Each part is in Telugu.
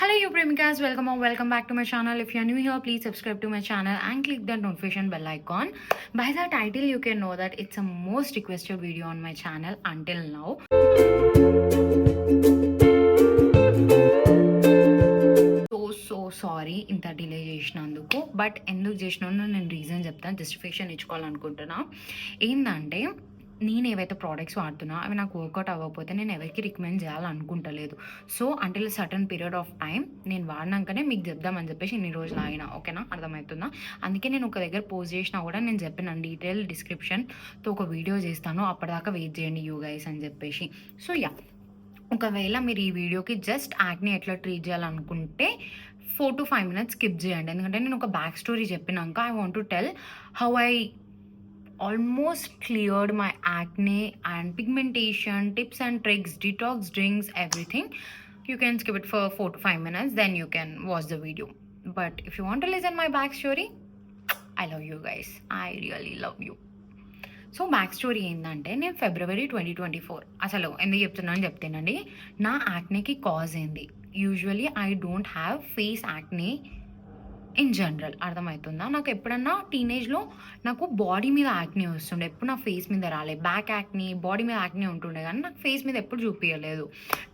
Hello, you Premikas. Welcome or welcome back to my channel. If you're new here, please subscribe to my channel and click that notification bell icon. By the title, you can know that it's a most requested video on my channel until now. So sorry ఇంత డిలే చేసినందుకు. బట్ ఎందుకు చేసినానో నేను రీజన్ చెప్తాను, జస్టిఫికేషన్ ఇచ్చుకోవాలనుకుంటున్నా. ఏంటంటే నేను ఏవైతే ప్రోడక్ట్స్ వాడుతున్నా అవి నాకు వర్కౌట్ అవ్వకపోతే నేను ఎవరికి రికమెండ్ చేయాలనుకుంటలేదు. So until certain period of time నేను వాడినాకనే మీకు చెప్దామని చెప్పేసి ఇన్ని రోజులు ఆగిన. ఓకేనా, అర్థమవుతుందా? అందుకే నేను ఒక దగ్గర పోస్ట్ చేసినా కూడా నేను చెప్పిన డీటెయిల్ డిస్క్రిప్షన్తో ఒక వీడియో చేస్తాను, అప్పటిదాకా వెయిట్ చేయండి యూ గైస్ అని చెప్పేసి. సో యా, ఒకవేళ మీరు ఈ వీడియోకి జస్ట్ యాక్ని ఎట్లా ట్రీట్ చేయాలనుకుంటే 4 to 5 minutes స్కిప్ చేయండి. ఎందుకంటే నేను ఒక బ్యాక్ స్టోరీ చెప్పినాక I want to tell how I almost cleared my acne and pigmentation, tips and tricks, detox drinks, everything. You can skip it for 4 to 5 minutes, then you can watch the video. But if you want to listen my backstory, I love you guys. I really love you. So back story ఏంటంటే, నేను February 2024 అసలు ఎందుకు చెప్తున్నాను చెప్తానండి. నా యాక్నేకి కాజ్ ఏంది? Usually I don't have face acne in general, అర్థమవుతుందా? నాకు ఎప్పుడన్నా టీనేజ్లో నాకు బాడీ మీద యాక్నే వస్తుండే, ఎప్పుడు నా ఫేస్ మీద రాలే. బ్యాక్ యాక్నే, బాడీ మీద యాక్నే ఉంటుండే, కానీ నాకు ఫేస్ మీద ఎప్పుడు చూపించలేదు.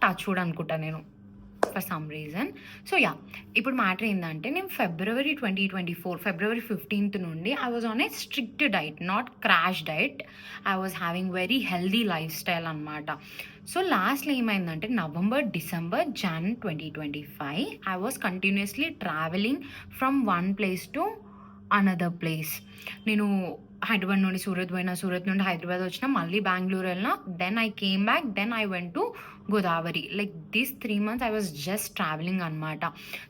టచ్ కూడా అనుకుంటా నేను for some reason. So yeah, ఇప్పుడు మ్యాటర్ ఏంటంటే, నేను February 2024 February 15th నుండి I was on a strict diet, not crash diet. I was having very healthy life style అనమాట. సో లాస్ట్లో ఏమైందంటే, November, December, Jan 2025 I was continuously travelling from one place to another place. నేను హైదరాబాద్ నుండి సూరత్ పోయినా, సూరత్ నుండి హైదరాబాద్ వచ్చిన, మళ్ళీ బెంగళూరు వెళ్ళినా, then I came back, then I went to Godavari. Like this 3 months I was just travelling అనమాట.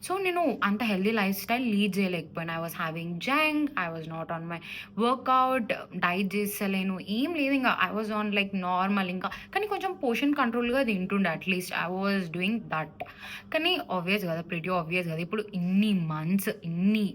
సో నేను అంత హెల్దీ లైఫ్ స్టైల్ లీడ్ చేయలేకపోయినా. I was having junk, I was not on my workout, diet చేస్తలేను, ఏం లేదు. ఇంకా I was on like normal, ఇంకా కానీ కొంచెం పోర్షన్ కంట్రోల్గా తింటుండే, at least I was doing that. కానీ ఆబ్వియస్ కదా, ప్రిటీ ఆబ్వియస్ కదా, ఇప్పుడు ఇన్ని మంత్స్, ఇన్ని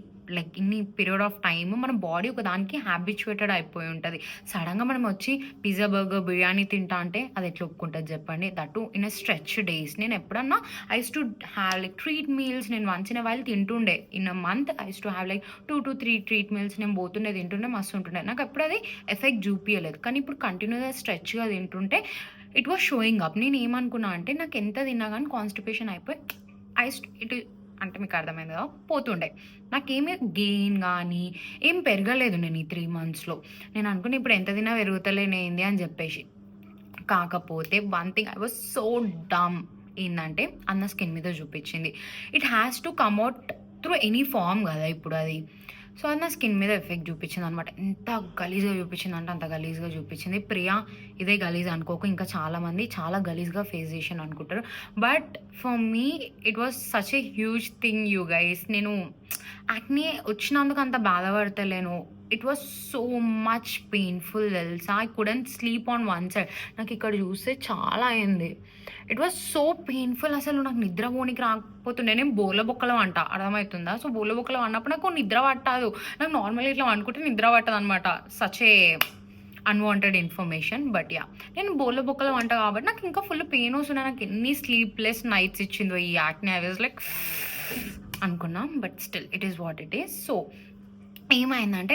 పీరియడ్ ఆఫ్ టైమ్ మన బాడీ ఒక దానికి హ్యాబిచ్యుయేటెడ్ అయిపోయి ఉంటుంది. సడన్గా మనం వచ్చి పిజ్జా, బర్గర్, బిర్యానీ తింటా అంటే అది ఎట్లా ఒప్పుకుంటుంది చెప్పండి? That in a stretch days. నేను ఎప్పుడన్నా I to have like treat meals, నేను వన్స్ ఇన్ వైల్ తింటుండే. In a month I to have like 2 to 3 treat meals నేను పోతుండే, తింటుండే, మస్తు ఉంటుండే. నాకు ఎప్పుడు అది ఎఫెక్ట్ చూపించలేదు. కానీ ఇప్పుడు కంటిన్యూగా స్ట్రెచ్గా తింటుంటే ఇట్ వాస్ షోయింగ్ అప్. నేను ఏమనుకున్నా అంటే, నాకు ఎంత తిన్నా కానీ కాన్స్టిపేషన్ అయిపోయి ఇట్ అంటే మీకు అర్థమైంది కదా, పోతుండే. నాకేమీ గెయిన్ కానీ ఏం పెరగలేదు నేను ఈ 3 monthsలో. నేను అనుకుని ఇప్పుడు ఎంత తిన్నా పెరుగుతలేనేంది అని చెప్పేసి. కాకపోతే one thing I was so dumb ఏంటంటే, అన్న స్కిన్ మీద చూపించింది. It has to come out through any form కదా ఇప్పుడు అది. సో అది నా స్కిన్ మీద ఎఫెక్ట్ చూపించింది అనమాట. ఎంత గలీజ్గా చూపించింది అంటే అంత గలీజ్గా చూపించింది. ప్రియా ఇదే గలీజ్ అనుకోకు, ఇంకా చాలామంది చాలా గలీజ్గా ఫేస్ చేసాను అనుకుంటారు. But for me it was such a huge thing you guys. నేను యాక్నే వచ్చినందుకు అంత బాధపడతలేను. It was so much painful తెలుసా. I couldn't sleep on one side. నాకు ఇక్కడ చూస్తే చాలా అయింది. It was so painful. అసలు నాకు నిద్ర పోనీకి రాకపోతుండే. నేను బోర్ల బొక్కలు అంట, అర్థమవుతుందా? సో బోర్ల బొక్కలు అన్నప్పుడు నాకు నిద్ర పట్టదు. నాకు నార్మల్గా ఇట్లా అనుకుంటే నిద్ర పట్టదు అనమాట. Such a unwanted information. But yeah, నేను బోర్ల బొక్కలు అంట కాబట్టి నాకు ఇంకా ఫుల్ పెయిన్ వస్తున్నాయి. నాకు ఎన్ని స్లీప్లెస్ నైట్స్ ఇచ్చిందో ఈ యాక్నే. ఐ వాజ్ లైక్ అనుకున్నా, but still it is what it is. So ఏమైందంటే,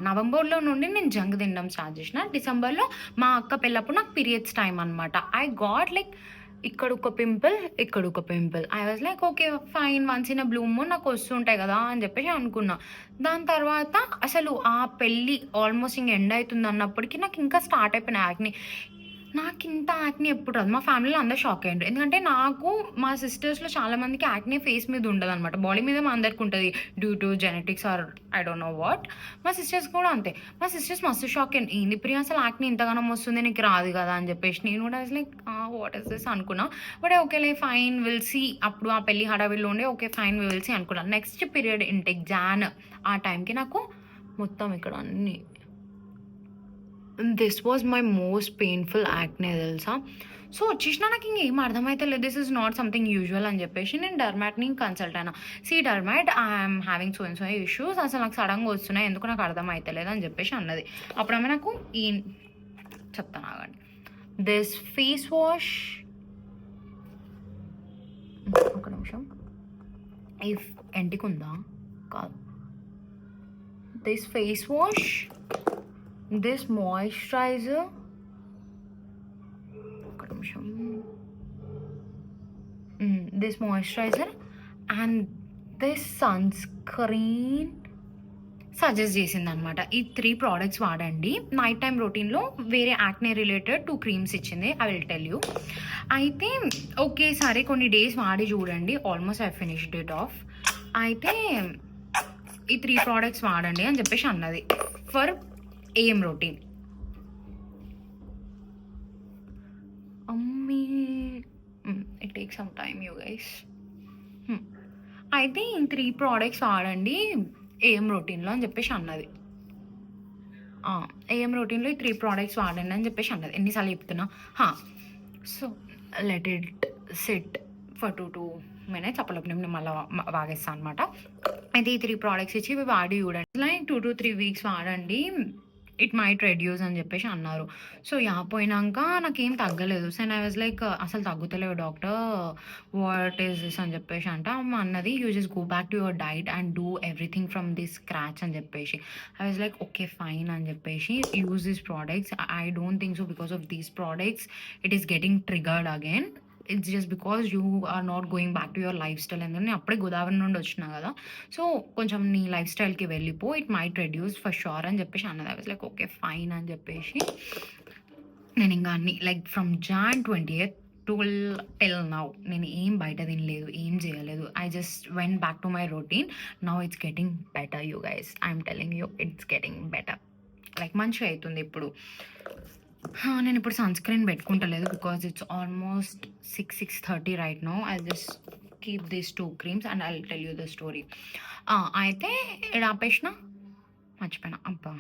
నవంబర్లో నుండి నేను జంక్ తినడం స్టార్ట్ చేసిన. డిసెంబర్లో మా అక్క పెళ్ళప్పుడు నాకు పీరియడ్స్ టైం అనమాట. ఐ గాట్ లైక్ ఇక్కడ ఒక pimple. I was like okay fine, once in a blue moon నాకు వస్తుంటాయి కదా అని చెప్పేసి అనుకున్నా. దాని తర్వాత అసలు ఆ పెళ్ళి ఆల్మోస్ట్ ఇంక ఎండ్ అవుతుంది అన్నప్పటికీ నాకు ఇంకా స్టార్ట్ అయిపోయిన యాక్ని. నాకు ఇంత యాక్ని ఎప్పుడు రాదు. మా ఫ్యామిలీలో అందరూ షాక్ అయ్యారు. ఎందుకంటే నాకు మా సిస్టర్స్లో చాలా మందికి యాక్నే ఫేస్ మీద ఉండదు అనమాట, బాడీ మీద మా అందరికి ఉంటుంది, due to genetics or I don't know what. మా సిస్టర్స్ కూడా అంతే. మా సిస్టర్స్ మస్తు షాక్ అయ్యింది, ఏంది ప్రియా అసలు యాక్ని ఇంతగానం వస్తుంది, నీకు రాదు కదా అని చెప్పేసి. నేను కూడా లైక్ వాట్ ఇస్ దిస్ అనుకున్నా. బట్ ఓకేలే ఫైన్ విల్ సీ. అప్పుడు ఆ పెళ్ళి హడావిడిలో ఉండే, ఓకే ఫైన్ విల్ సీ అనుకున్నా. నెక్స్ట్ పీరియడ్ ఇంటేక్ జాన్ ఆ టైంకి నాకు మొత్తం ఇక్కడ అన్నీ this was my most painful acne తెలుసా. సో వచ్చేసిన నాకు ఇంకేం అర్థమైతే లేదు, this is not something usual అని చెప్పేసి నేను డర్మాట్ని కన్సల్ట్ అయినా. Derm I'm having so and so issues, అసలు నాకు సడన్గా వస్తున్నాయి, ఎందుకు నాకు అర్థమైతే లేదు అని చెప్పేసి అన్నది. అప్పుడేమో నాకు చెప్తాను ఆగండి. దిస్ ఫేస్ వాష్ నిమిషం. ఇఫ్ ఎంటికుందా? కాదు. This face wash, this moisturiser, ఒక్క నిమిషం. This moisturiser and this sunscreen suggest చేసిందనమాట. ఈ 3 ప్రోడక్ట్స్ వాడండి. నైట్ టైమ్ రొటీన్‌లో వేరే యాక్నే రిలేటెడ్ 2 క్రీమ్స్ ఇచ్చింది. I will tell you. అయితే ఓకే, సరే కొన్ని డేస్ వాడి చూడండి. Almost I finished it of. అయితే ఈ 3 ప్రోడక్ట్స్ వాడండి అని చెప్పేసి అన్నది ఫర్ ఏఎం రొటీన్. అమ్మీ it take some time you guys. అయితే ఈ 3 ప్రోడక్ట్స్ వాడండి ఏఎం రొటీన్‌లో అని చెప్పేసి అన్నది. ఏఎం రొటీన్‌లో ఈ 3 ప్రోడక్ట్స్ వాడండి అని చెప్పేసి అన్నది. ఎన్నిసార్లు చెప్తున్నా. So let it sit for 2 minutes. అప్పటిలోపు నేను మళ్ళీ వాగేస్తాను అనమాట. అయితే ఈ 3 ప్రోడక్ట్స్ ఇచ్చి ఇవి వాడి చూడండి. లైక్ 2 to 3 వీక్స్ వాడండి, ఇట్ మైట్ రెడ్యూస్ అని చెప్పేసి అన్నారు. సో పోయినాక నాకేం తగ్గలేదు. సో ఐ వాజ్ లైక్ అసలు తగ్గుతలేవు డాక్టర్, వాట్ ఈస్ దిస్ అని చెప్పేసి అన్నది you just go back to your diet and do everything from this scratch అని చెప్పేసి. I was like okay fine అని చెప్పేసి use these products. I don't think so because of these products it is getting triggered again. It's just because you are not going back to your lifestyle. ఎందుకంటే నేను అప్పుడే గోదావరి నుండి వచ్చినా కదా, సో కొంచెం నీ లైఫ్ స్టైల్కి వెళ్ళిపో, it might reduce for sure అని చెప్పేసి అన్నది. I was like okay fine అని చెప్పేసి నేను ఇంకా అన్ని like from Jan 20th till now నేను ఏం బయట తినలేదు, ఏం చేయలేదు. I just went back to my routine. Now it's getting better you guys. I'm telling you it's getting better. Like మంచిగా అవుతుంది ఇప్పుడు. నేను ఇప్పుడు సన్‌స్క్రీన్ పెట్టుకుంటలేదు because it's almost 6:30 right now. I just keep these 2 creams and I will tell you the story. అయితే ఈడ ఆపేసిన, మర్చిపోయినా. అబ్బా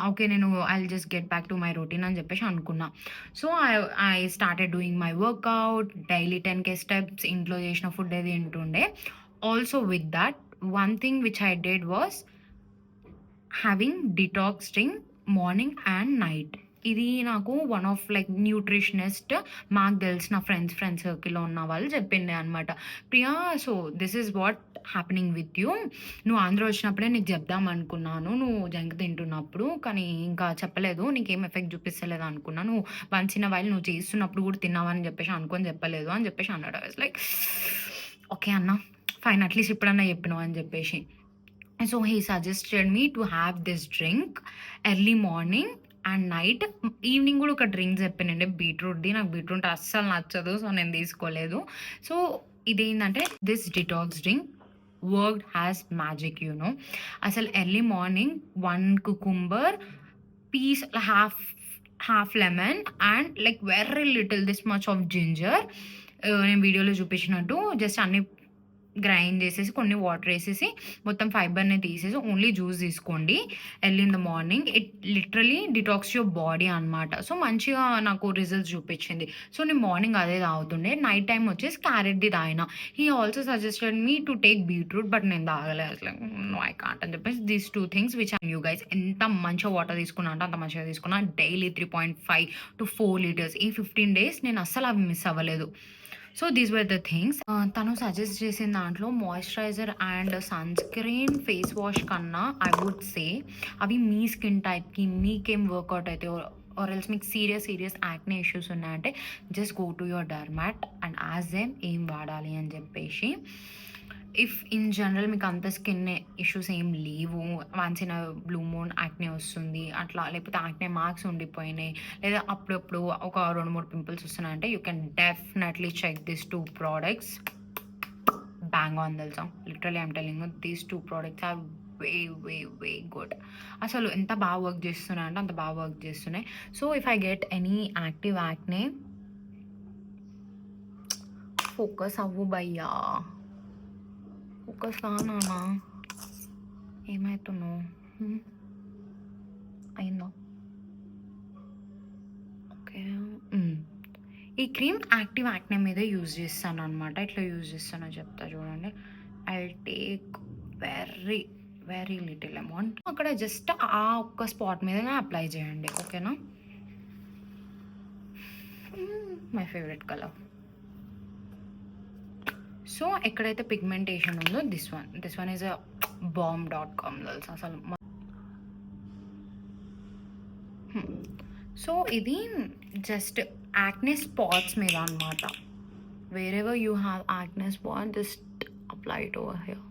ఓకే, నేను I will just get back to my routine అని చెప్పేసి అనుకున్నా. So I started doing my workout daily 10K steps. ఇంట్లో చేసిన ఫుడ్ ఏది తింటుండే. Also with that one thing which I did was having detox drink morning and night. ఇది నాకు వన్ ఆఫ్ లైక్ న్యూట్రిషనిస్ట్ మాకు తెలిసిన ఫ్రెండ్స్ సర్కిల్లో ఉన్న వాళ్ళు చెప్పిండే అనమాట. Priya, so this is what happening with you. నువ్వు ఆంధ్ర వచ్చినప్పుడే నీకు చెప్దాం అనుకున్నాను, నువ్వు జంక్ తింటున్నప్పుడు, కానీ ఇంకా చెప్పలేదు, నీకేం ఎఫెక్ట్ చూపిస్తలేదు అనుకున్నా. నువ్వు వన్స్ ఇన్ వైల్ నువ్వు చేస్తున్నప్పుడు కూడా తిన్నావని చెప్పేసి అనుకొని చెప్పలేదు అని చెప్పేసి అన్నాడు. లైక్ ఓకే అన్న ఫైన్, అట్లీస్ట్ ఇప్పుడన్నా చెప్పినావు అని చెప్పేసి. So he suggested me to have this drink early morning and night. Evening కూడా ఒక డ్రింక్ చెప్పానండి, బీట్రూట్ది. నాకు బీట్రూట్ అస్సలు నచ్చదు, సో నేను తీసుకోలేదు. సో ఇదేంటంటే this detox drink worked has magic you know. అసలు early morning 1 cucumber piece, half lemon and like very little this much of ginger. నేను వీడియోలో చూపించినట్టు జస్ట్ అన్ని గ్రైండ్ చేసేసి కొన్ని వాటర్ వేసేసి మొత్తం ఫైబర్ని తీసేసి ఓన్లీ జ్యూస్ తీసుకోండి early in the morning. It literally detox your body అనమాట. సో మంచిగా నాకు రిజల్ట్స్ చూపించింది. సో నేను మార్నింగ్ అదే తాగుతుండే, నైట్ టైం వచ్చేసి క్యారెట్ది తాగిన. He also suggested me to take beetroot, but నేను తాగలే. అసలు నో ఐ కాంట్ అని చెప్పేసి these 2 things which I you guys. ఎంత మంచిగా వాటర్ తీసుకున్నా అంటే అంత మంచిగా తీసుకున్నా. Daily 3.5 to 4 liters. ఈ 15 days నేను అస్సలు అవి మిస్ అవ్వలేదు. So these were the things. తను సజెస్ట్ చేసిన దాంట్లో moisturiser and sunscreen, face wash కన్నా ఐ వుడ్ సే అవి మీ స్కిన్ టైప్కి మీకేం వర్కౌట్ అయితే ఆర్ ఎల్స్ మీకు సీరియస్ యాక్నే ఇష్యూస్ ఉన్నాయంటే just go to your derm and ask them ఏం వాడాలి అని చెప్పేసి. ఇఫ్ ఇన్ జనరల్ మీకు అంత స్కిన్ ఇష్యూస్ ఏం లేవు, once in blue moon acne వస్తుంది అట్లా, లేకపోతే యాక్నే మార్క్స్ ఉండిపోయినాయి, లేదా అప్పుడప్పుడు ఒక 2-3 పింపుల్స్ వస్తున్నాయంటే you can definitely check this 2 products. Bang on తెలుసా, literally I'm telling you these 2 products are way good. అసలు ఎంత బాగా వర్క్ చేస్తున్నాయి అంటే అంత బాగా వర్క్ చేస్తున్నాయి. So if I get any active acne, focus అవ్వు భయ్యా, ఫోకస్ కానా, ఏమవుతున్నావు, అయిందా? ఓకే. ఈ క్రీమ్ యాక్టివ్ యాక్నే మీద యూజ్ చేస్తాను అనమాట. ఇట్లా యూజ్ చేస్తానో చెప్తా చూడండి. I take very little amount. అక్కడ జస్ట్ ఆ ఒక్క స్పాట్ మీద అప్లై చేయండి, ఓకేనా? My favourite colour. సో ఎక్కడైతే పిగ్మెంటేషన్ ఉందో this one is a bomb.com తెలుసు అసలు. సో ఇది జస్ట్ యాక్నే స్పాట్స్ మీద అనమాట. wherever you have acne spot, just apply it over here.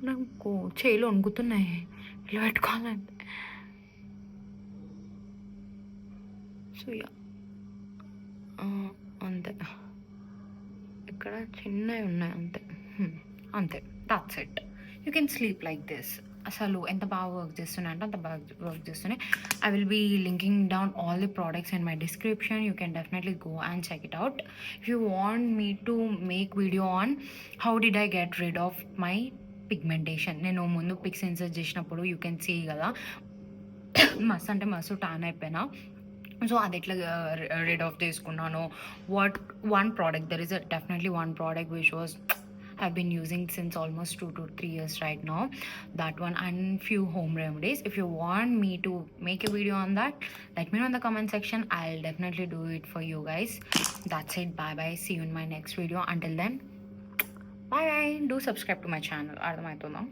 నాకు చేయిలు వణుకుతున్నాయి ఇలా పెట్టుకోవాలంటే. సో అంతే, ఇక్కడ చిన్నవి ఉన్నాయి అంతే. అంతే, that's it. You can sleep like this. అసలు ఎంత బాగా వర్క్ చేస్తున్నాయి అంటే అంత బాగా వర్క్ చేస్తున్నాయి. I will be linking down all the products in my description. You can definitely go and check it out. If you want me to make video on how did I get rid of my pigmentation, నేను ముందు పిక్స్ ఇన్సర్ట్ చేసినప్పుడు యూ కెన్ సీ కదా మస్తు అంటే మస్తు టాన్ అయిపోయినా. సో అది ఎట్లా రిడ్ ఆఫ్ చేసుకున్నాను, what one product, there is definitely one product which was I've been using since almost 2 to 3 years right now, that one, and few home remedies. If you want me to make a video on that, let me know in the comment section. I'll definitely do it for you guys. That's it, bye bye, see you in my next video. Until then, bye bye. Do subscribe to my channel. Ardhamaitundha.